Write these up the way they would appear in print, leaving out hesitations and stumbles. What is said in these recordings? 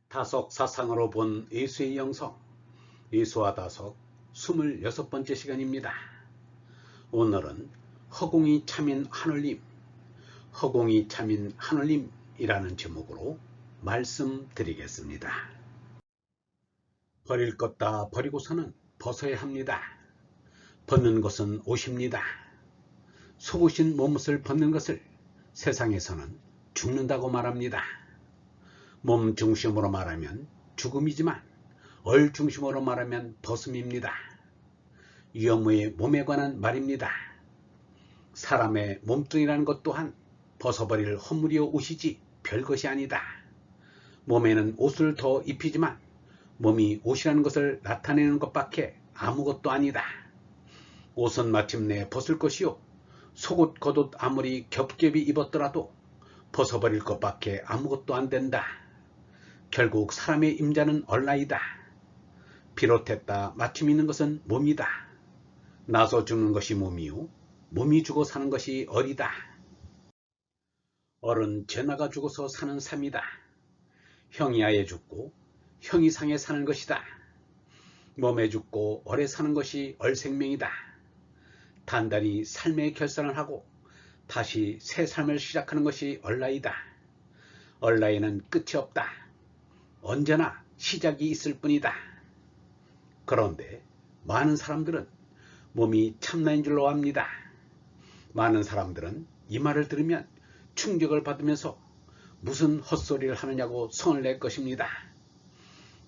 다속 사상으로 본 예수의 영성, 예수와 다속 26번째 시간입니다. 오늘은 허공이 참인 하늘님, 허공이 참인 하늘님이라는 제목으로 말씀드리겠습니다. 버릴 것 다 버리고서는 벗어야 합니다. 벗는 것은 옷입니다. 속으신 몸옷을 벗는 것을 세상에서는 죽는다고 말합니다. 몸 중심으로 말하면 죽음이지만 얼 중심으로 말하면 벗음입니다. 유영무의 몸에 관한 말입니다. 사람의 몸뚱이라는 것 또한 벗어버릴 허물이요 옷이지 별것이 아니다. 몸에는 옷을 더 입히지만 몸이 옷이라는 것을 나타내는 것밖에 아무것도 아니다. 옷은 마침내 벗을 것이요 속옷 겉옷 아무리 겹겹이 입었더라도 벗어버릴 것밖에 아무것도 안 된다. 결국 사람의 임자는 얼라이다. 비롯했다 마침 있는 것은 몸이다. 나서 죽는 것이 몸이요 몸이 죽어 사는 것이 얼이다. 얼은 죄나가 죽어서 사는 삶이다. 형이 아예 죽고 형이 상해 사는 것이다. 몸에 죽고 얼에 사는 것이 얼생명이다. 단단히 삶의 결산을 하고 다시 새 삶을 시작하는 것이 얼라이다. 얼라에는 끝이 없다. 언제나 시작이 있을 뿐이다. 그런데 많은 사람들은 몸이 참나인 줄로 압니다. 많은 사람들은 이 말을 들으면 충격을 받으면서 무슨 헛소리를 하느냐고 성을 낼 것입니다.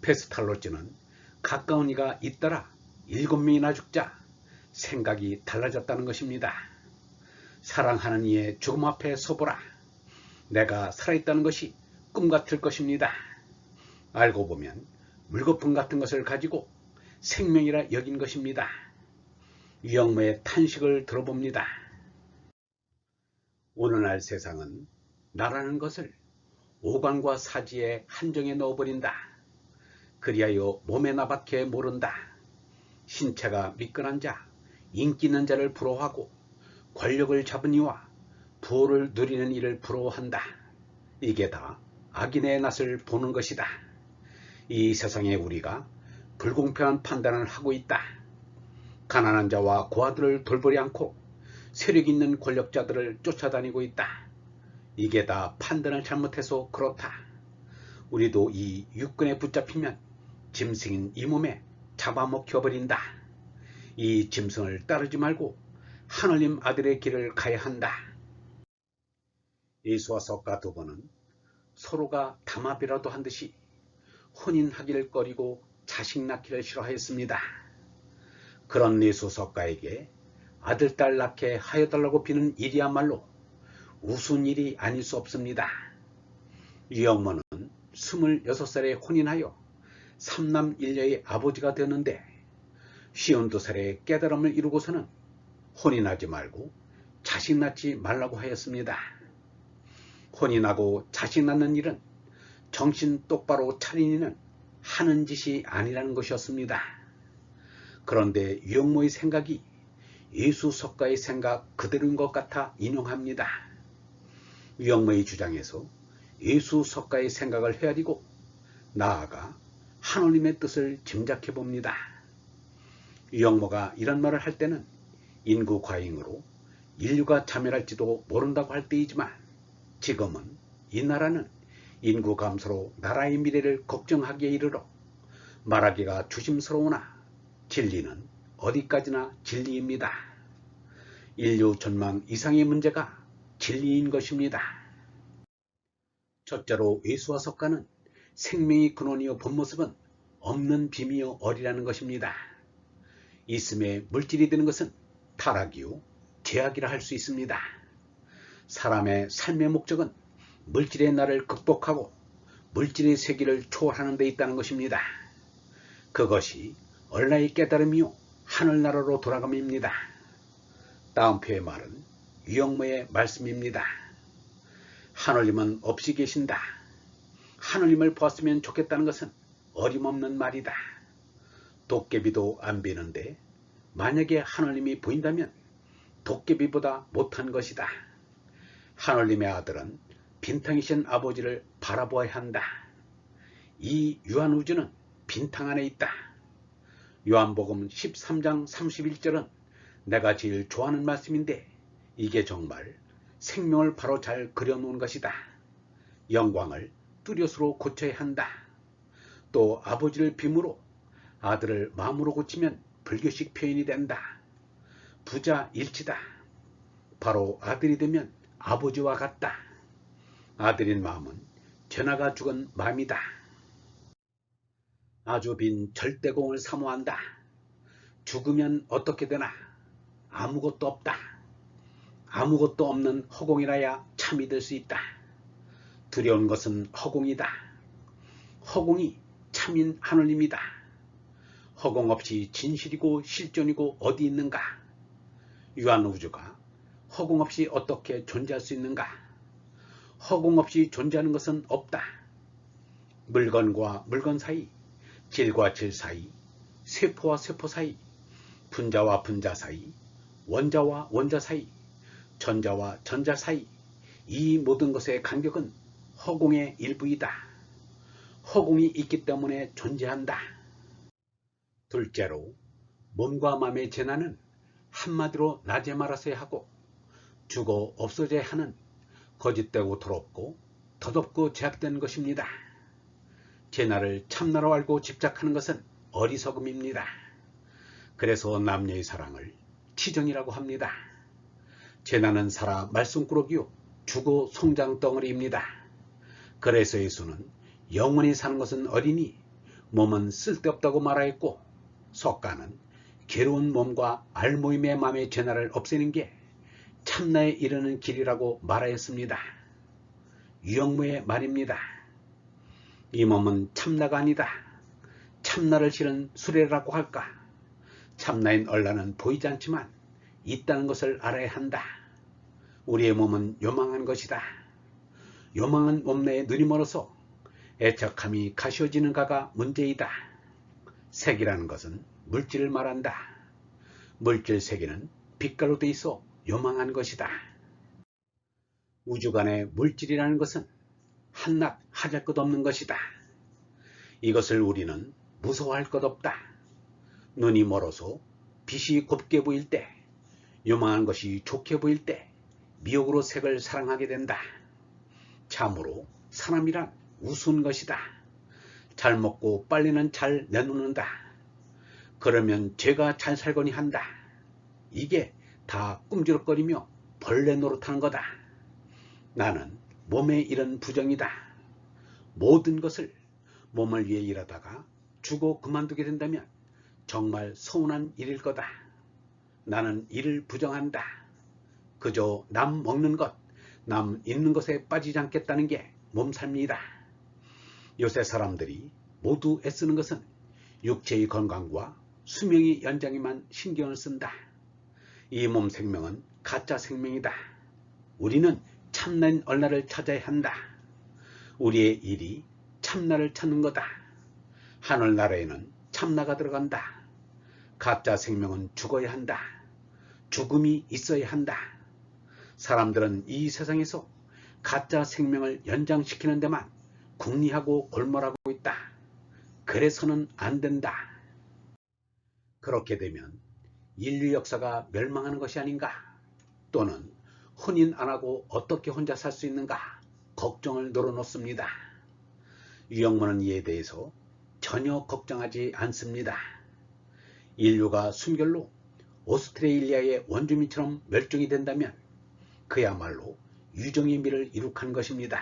페스탈로즈는 가까운 이가 잇따라 7명이나 죽자 생각이 달라졌다는 것입니다. 사랑하는 이의 죽음 앞에 서보라. 내가 살아있다는 것이 꿈 같을 것입니다. 알고 보면 물거품 같은 것을 가지고 생명이라 여긴 것입니다. 유영무의 탄식을 들어봅니다. 오늘날 세상은 나라는 것을 오감과 사지의 한정에 넣어버린다. 그리하여 몸에 나밖에 모른다. 신체가 미끈한 자, 인기 있는 자를 부러워하고 권력을 잡은 이와 부호를 누리는 이를 부러워한다. 이게 다 악인의 낯을 보는 것이다. 이 세상에 우리가 불공평한 판단을 하고 있다. 가난한 자와 고아들을 돌보지 않고 세력 있는 권력자들을 쫓아다니고 있다. 이게 다 판단을 잘못해서 그렇다. 우리도 이 육군에 붙잡히면 짐승인 이 몸에 잡아먹혀버린다. 이 짐승을 따르지 말고 하늘님 아들의 길을 가야 한다. 예수와 석가 두 분은 서로가 담합이라도 한 듯이 혼인하기를 꺼리고 자식 낳기를 싫어하였습니다. 그런 예수 석가에게 아들 딸 낳게 하여달라고 비는 일이야말로 우스운 일이 아닐 수 없습니다. 유영무는 26살에 혼인하여 3남 1녀의 아버지가 되었는데 52살에 깨달음을 이루고서는 혼인하지 말고 자식 낳지 말라고 하였습니다. 혼인하고 자식 낳는 일은 정신 똑바로 차린 이는 하는 짓이 아니라는 것이었습니다. 그런데 유영무의 생각이 예수 석가의 생각 그대로인 것 같아 인용합니다. 유영무의 주장에서 예수 석가의 생각을 헤아리고 나아가 하느님의 뜻을 짐작해 봅니다. 유영무가 이런 말을 할 때는 인구 과잉으로 인류가 자멸할지도 모른다고 할 때이지만 지금은 이 나라는 인구 감소로 나라의 미래를 걱정하기에 이르러 말하기가 조심스러우나 진리는 어디까지나 진리입니다. 인류 전망 이상의 문제가 진리인 것입니다. 첫째로 예수와 석가는 생명의 근원이요 본모습은 없는 빔이요 얼이라는 것입니다. 있음에 물질이 되는 것은 타락이요 죄악이라 할 수 있습니다. 사람의 삶의 목적은 물질의 나를 극복하고 물질의 세계를 초월하는 데 있다는 것입니다. 그것이 얼라의 깨달음이요 하늘나라로 돌아감입니다. 다음 표의 말은 유영무의 말씀입니다. 하늘님은 없이 계신다. 하늘님을 보았으면 좋겠다는 것은 어림없는 말이다. 도깨비도 안 비는데 만약에 하늘님이 보인다면 도깨비보다 못한 것이다. 하늘님의 아들은 빈탕이신 아버지를 바라보아야 한다. 이 유한우주는 빈탕 안에 있다. 요한복음 13장 31절은 내가 제일 좋아하는 말씀인데 이게 정말 생명을 바로 잘 그려놓은 것이다. 영광을 뚜렷으로 고쳐야 한다. 또 아버지를 빔으로 아들을 마음으로 고치면 불교식 표현이 된다. 부자 일치다. 바로 아들이 되면 아버지와 같다. 아들인 마음은 전하가 죽은 마음이다. 아주 빈 절대공을 사모한다. 죽으면 어떻게 되나? 아무것도 없다. 아무것도 없는 허공이라야 참이 될 수 있다. 두려운 것은 허공이다. 허공이 참인 하늘입니다. 허공 없이 진실이고 실존이고 어디 있는가? 유한우주가 허공 없이 어떻게 존재할 수 있는가? 허공 없이 존재하는 것은 없다. 물건과 물건 사이, 질과 질 사이, 세포와 세포 사이, 분자와 분자 사이, 원자와 원자 사이, 전자와 전자 사이, 이 모든 것의 간격은 허공의 일부이다. 허공이 있기 때문에 존재한다. 둘째로 몸과 마음의 재난은 한마디로 낮에 말아서야 하고 죽어 없어져야 하는 거짓되고 더럽고 덧없고 제약된 것입니다. 재난을 참나로 알고 집착하는 것은 어리석음입니다. 그래서 남녀의 사랑을 치정이라고 합니다. 재난은 살아 말썽꾸러기요 죽어 송장덩어리입니다. 그래서 예수는 영원히 사는 것은 어리니 몸은 쓸데없다고 말하였고 석가는 괴로운 몸과 알모임의 마음의 재난을 없애는 게 참나에 이르는 길이라고 말하였습니다. 유영무의 말입니다. 이 몸은 참나가 아니다. 참나를 실은 수레라고 할까? 참나인 얼라는 보이지 않지만 있다는 것을 알아야 한다. 우리의 몸은 요망한 것이다. 요망한 몸 내에 눈이 멀어서 애착함이 가시워지는 가가 문제이다. 색이라는 것은 물질을 말한다. 물질 세계는 빛깔로 돼 있어 요망한 것이다. 우주간의 물질이라는 것은 한낱 하잘 것 없는 것이다. 이것을 우리는 무서워할 것 없다. 눈이 멀어서 빛이 곱게 보일 때, 요망한 것이 좋게 보일 때 미혹으로 색을 사랑하게 된다. 참으로 사람이란 우스운 것이다. 잘 먹고 빨리는 잘 내놓는다. 그러면 죄가 잘 살거니 한다. 이게 다 꿈지럭거리며 벌레 노릇하는 거다. 나는 몸에 이런 부정이다. 모든 것을 몸을 위해 일하다가 죽어 그만두게 된다면 정말 서운한 일일 거다. 나는 이를 부정한다. 그저 남 먹는 것, 남 입는 것에 빠지지 않겠다는 게 몸살입니다. 요새 사람들이 모두 애쓰는 것은 육체의 건강과 수명의 연장에만 신경을 쓴다. 이 몸 생명은 가짜 생명이다. 우리는 참나인 얼라를 찾아야 한다. 우리의 일이 참나를 찾는 거다. 하늘나라에는 참나가 들어간다. 가짜 생명은 죽어야 한다. 죽음이 있어야 한다. 사람들은 이 세상에서 가짜 생명을 연장시키는 데만 궁리하고 골몰하고 있다. 그래서는 안 된다. 그렇게 되면 인류 역사가 멸망하는 것이 아닌가? 또는 혼인 안 하고 어떻게 혼자 살 수 있는가? 걱정을 늘어놓습니다. 유영문은 이에 대해서 전혀 걱정하지 않습니다. 인류가 순결로 오스트레일리아의 원주민처럼 멸종이 된다면 그야말로 유정의 미를 이룩한 것입니다.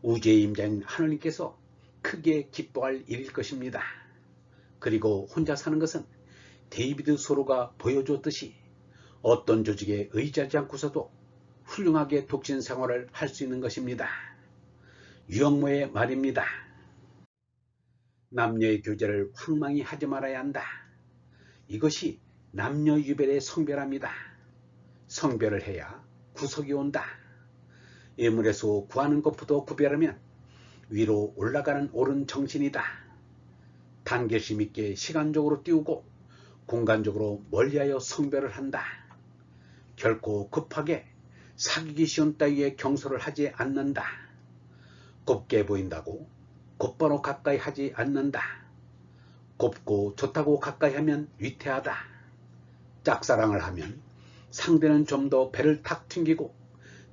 우주의 임자인 하느님께서 크게 기뻐할 일일 것입니다. 그리고 혼자 사는 것은 데이비드 소로가 보여줬듯이 어떤 조직에 의지하지 않고서도 훌륭하게 독신 생활을 할 수 있는 것입니다. 유영모의 말입니다. 남녀의 교제를 황망히 하지 말아야 한다. 이것이 남녀 유별의 성별합니다. 성별을 해야 구속이 온다. 예물에서 구하는 것부터 구별하면 위로 올라가는 옳은 정신이다. 단결심 있게 시간적으로 띄우고 공간적으로 멀리하여 성별을 한다. 결코 급하게 사귀기 쉬운 따위의 경솔을 하지 않는다. 곱게 보인다고 곧바로 가까이 하지 않는다. 곱고 좋다고 가까이 하면 위태하다. 짝사랑을 하면 상대는 좀 더 배를 탁 튕기고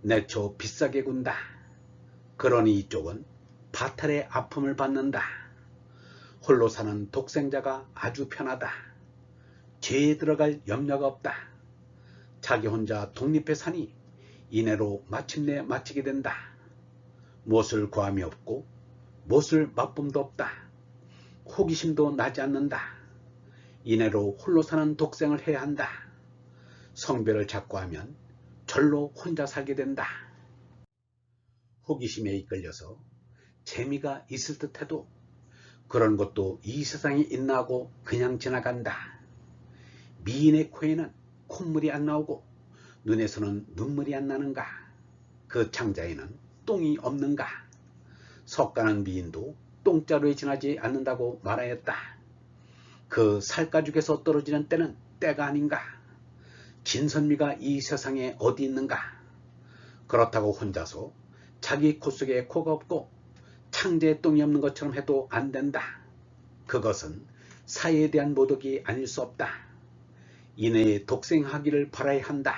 내초 비싸게 군다. 그러니 이쪽은 파탈의 아픔을 받는다. 홀로 사는 독생자가 아주 편하다. 죄에 들어갈 염려가 없다. 자기 혼자 독립해 사니 이내로 마침내 마치게 된다. 무엇을 구함이 없고 무엇을 맛봄도 없다. 호기심도 나지 않는다. 이내로 홀로 사는 독생을 해야 한다. 성별을 찾고 하면 절로 혼자 살게 된다. 호기심에 이끌려서 재미가 있을 듯해도 그런 것도 이 세상에 있나 하고 그냥 지나간다. 미인의 코에는 콧물이 안 나오고 눈에서는 눈물이 안 나는가? 그 창자에는 똥이 없는가? 석가는 미인도 똥자루에 지나지 않는다고 말하였다. 그 살가죽에서 떨어지는 때는 때가 아닌가? 진선미가 이 세상에 어디 있는가? 그렇다고 혼자서 자기 코 속에 코가 없고 창자에 똥이 없는 것처럼 해도 안 된다. 그것은 사회에 대한 모독이 아닐 수 없다. 이내에 독생하기를 바라야 한다.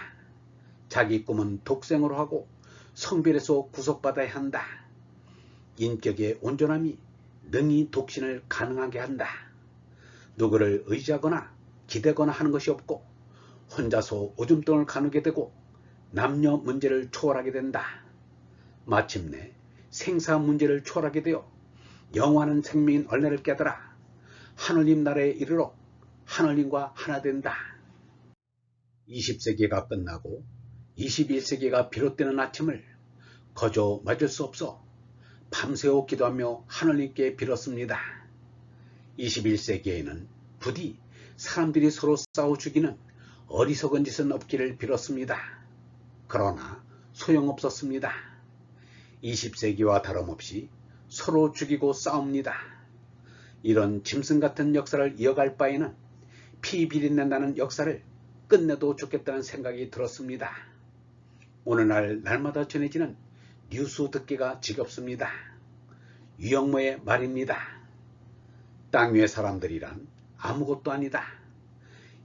자기 꿈은 독생으로 하고 성별에서 구속받아야 한다. 인격의 온전함이 능히 독신을 가능하게 한다. 누구를 의지하거나 기대거나 하는 것이 없고 혼자서 오줌통을 가누게 되고 남녀 문제를 초월하게 된다. 마침내 생사 문제를 초월하게 되어 영원한 생명인 얼레를 깨달아 하늘님 나라에 이르러 하늘님과 하나 된다. 20세기가 끝나고 21세기가 비롯되는 아침을 거저 맞을 수 없어 밤새워 기도하며 하늘님께 빌었습니다. 21세기에는 부디 사람들이 서로 싸워 죽이는 어리석은 짓은 없기를 빌었습니다. 그러나 소용없었습니다. 20세기와 다름없이 서로 죽이고 싸웁니다. 이런 짐승 같은 역사를 이어갈 바에는 피 비린낸다는 역사를 끝내도 좋겠다는 생각이 들었습니다. 오늘날 날마다 전해지는 뉴스 듣기가 지겹습니다. 유영모의 말입니다. 땅 위의 사람들이란 아무것도 아니다.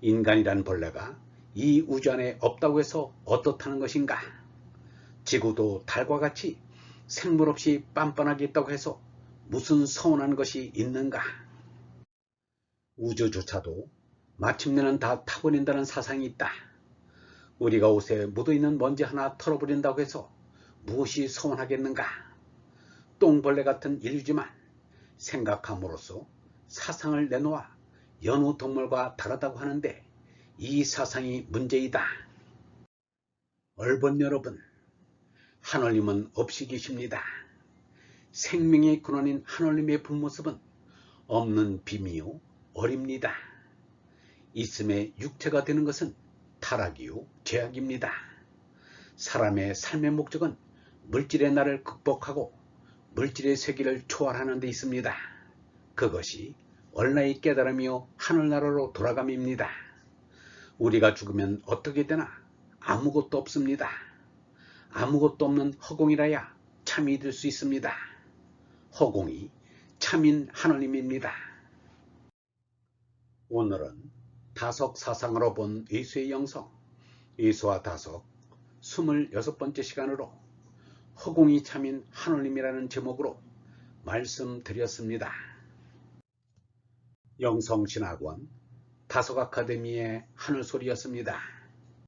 인간이란 벌레가 이 우주 안에 없다고 해서 어떻다는 것인가? 지구도 달과 같이 생물 없이 빤빤하게 있다고 해서 무슨 서운한 것이 있는가? 우주조차도 마침내는 다 타버린다는 사상이 있다. 우리가 옷에 묻어있는 먼지 하나 털어버린다고 해서 무엇이 서운하겠는가? 똥벌레 같은 인류지만 생각함으로써 사상을 내놓아 여느 동물과 다르다고 하는데 이 사상이 문제이다. 얼본 여러분, 하늘님은 없이 계십니다. 생명의 근원인 하늘님의 본모습은 없는 빔이요 어립니다. 있음의 육체가 되는 것은 타락이요 죄악입니다. 사람의 삶의 목적은 물질의 나를 극복하고 물질의 세계를 초월하는 데 있습니다. 그것이 얼라의 깨달음이요 하늘나라로 돌아감입니다. 우리가 죽으면 어떻게 되나? 아무것도 없습니다. 아무것도 없는 허공이라야 참이 될 수 있습니다. 허공이 참인 하느님입니다. 오늘은 다석 사상으로 본 예수의 영성, 예수와 다석 26번째 시간으로 허공이 참인 하느님이라는 제목으로 말씀드렸습니다. 영성신학원 다석 아카데미의 하늘소리였습니다.